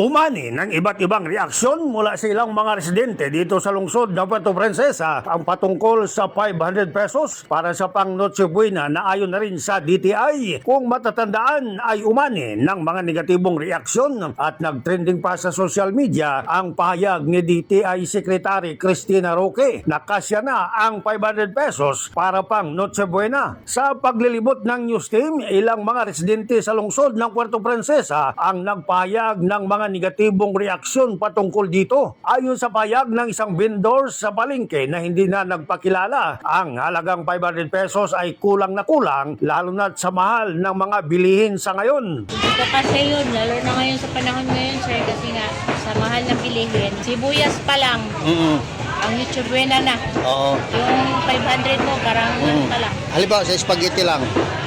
Umani ng iba't ibang reaksyon mula sa ilang mga residente dito sa lungsod ng Puerto Princesa ang patungkol sa 500 pesos para sa pang Noche Buena na ayon na rin sa DTI. Kung matatandaan ay umani ng mga negatibong reaksyon at nagtrending pa sa social media ang pahayag ni DTI Secretary Cristina Roque na kasya na ang 500 pesos para pang Noche Buena. Sa paglilibot ng news team, ilang mga residente sa lungsod ng Puerto Princesa ang nagpahayag ng mga negatibong reaksyon patungkol dito. Ayon sa payag ng isang vendor sa palengke na hindi na nagpakilala, ang halagang 500 pesos ay kulang na kulang lalo na sa mahal ng mga bilihin sa ngayon. Ito kasi yun, lalo na ngayon sa panahon ngayon, sir, kasi nga sa mahal na bilihin. Sibuyas pa lang, ang Noche Buena na. Oo. Yung 500 mo, parang ano pa lang. Halimbawa sa spaghetti lang,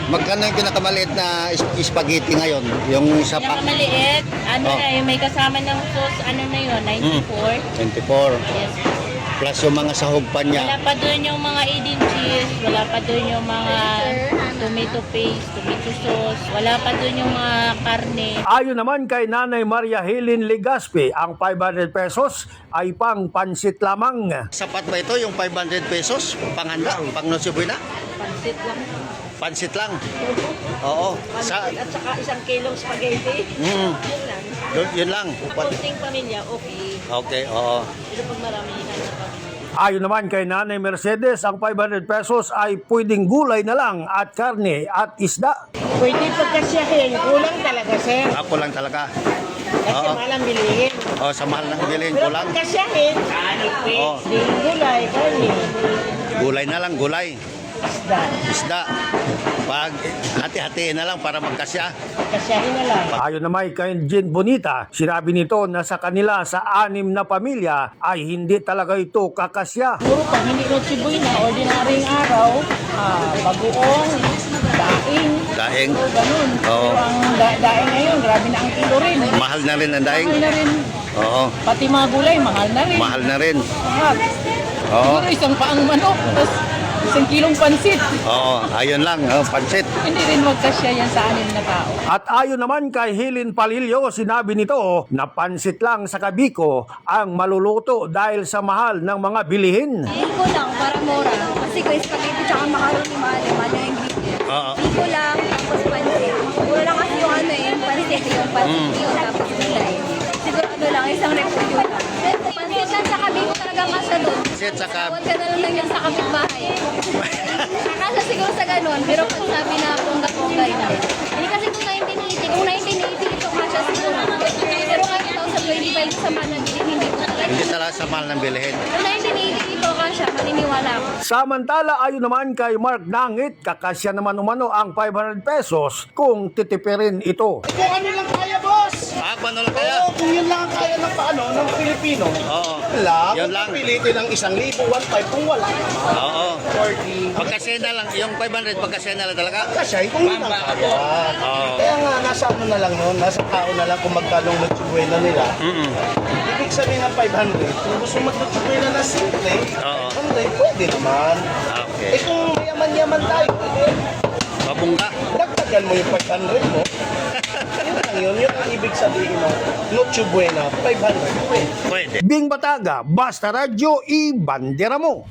magkano yung pinakamaliit na spaghetti ngayon? Yung isa pa? Pinakamaliit, ano na, yung may kasama ng sauce, ano na yun, 94. 24. Yes. Plus yung mga sahog pa Wala niya. pa doon yung mga Eden cheese, wala pa doon yung mga tomato paste, tomato sauce, wala pa doon yung mga karne. Ayon naman kay Nanay Maria Helen Legaspi, ang 500 pesos ay pang pansit lamang. Sapat ba ito yung 500 pesos? Panghanda? Pang Noche Buena? Pansit lang. Pansit lang? Oo. At saka isang kilong spaghetti. Yun lang. Yun lang. Kunting pamilya, okay. Okay, oo. Pero pag marami na pamilya. Ayon naman kay Nanay Mercedes, ang 500 pesos ay pwedeng gulay na lang at karne at isda. Pwede pagkasyahin, kulang talaga, sir. Ako lang talaga. Kasi malang bilihin. Oh, sa mahal ng bilhin Pero ko lang. pagkasyahin, Oo. di gulay, karni, Gulay na lang, gulay. isda. Isda. Pag hati-hatiin na lang para magkasya. Kasyahin na lang. Ayon naman kay Jean Bonita, sinabi nito na sa kanila sa 6 na pamilya ay hindi talaga ito kakasya. Puro pag hindi Noche Buena, ordinaryong araw, bagoong, daing, Daing. ganun. Oo. Pero ang daing ngayon, grabe na ang kilo rin. Mahal na rin ang daing. Mahal na rin. Oo. Pati mga gulay, mahal na rin. Mahal na rin. Mahal. Oo. Siguro isang paang manok, tapos isang kilong pansit. Oo. Ayun lang. Oh, pansit. Hindi rin magkasya yan sa 6 na tao. At ayon naman kay Helen Palillo, sinabi nito na pansit lang sa Kabiko ang maluluto dahil sa mahal ng mga bilihin. Biko lang, para mura. Kasi kung spaghetti tsaka macaroni, mahal yung ingredient. Oo. Biko lang, tapos pansit. Mura lang kasi yung ano yung pansit yun, tapos gulay. Siguro ano lang, isang repolyo lang. Pansit lang sa Biko talaga kasya doon. Pansit saka... Huwag ka na lang yan sa kapitbahay. Nakasya siguro sa ganun, pero kung sabi na pongga-pongga yun. Hindi kasi kung 1980 ito kasya siguro. Pero ngayon 2025 sa managin, hindi ko talaga. Hindi talaga sa mahal ng bilhin. Kung 1980 ito kasya, maniniwala ako. Samantala, ayon naman kay Mark Nangit, kakasya naman umano ang 500 pesos kung titipirin ito. Kung ano lang kaya, boss. Paano lang kaya? Oo, kung yun lang ang kaya ng paano, ng Pilipino. Oo. Wala, Yun kung lang. pilitin ng 1,000, 1,500, kung wala. Oo. 40. Pagkasya na lang. Yung 500 pagkasya na lang talaga. Kasi kung yun ang kaya. Oo. Kaya nga, nasa ano na lang yun, nasa tao na lang kung magkano Noche Buena nila. Ibig sabihin ng 500, kung gusto mag-Noche Buena na simple, Oo. 100, pwede naman. Okay. Eh kung mayaman-yaman tayo, Mabungka. dagdagan mo yung 500 mo. Yun lang yun, yun ang ibig sabihin ng Noche Buena, 500, pwede. Pwede. Bing Bataga, Basta Radyo, i-bandera mo.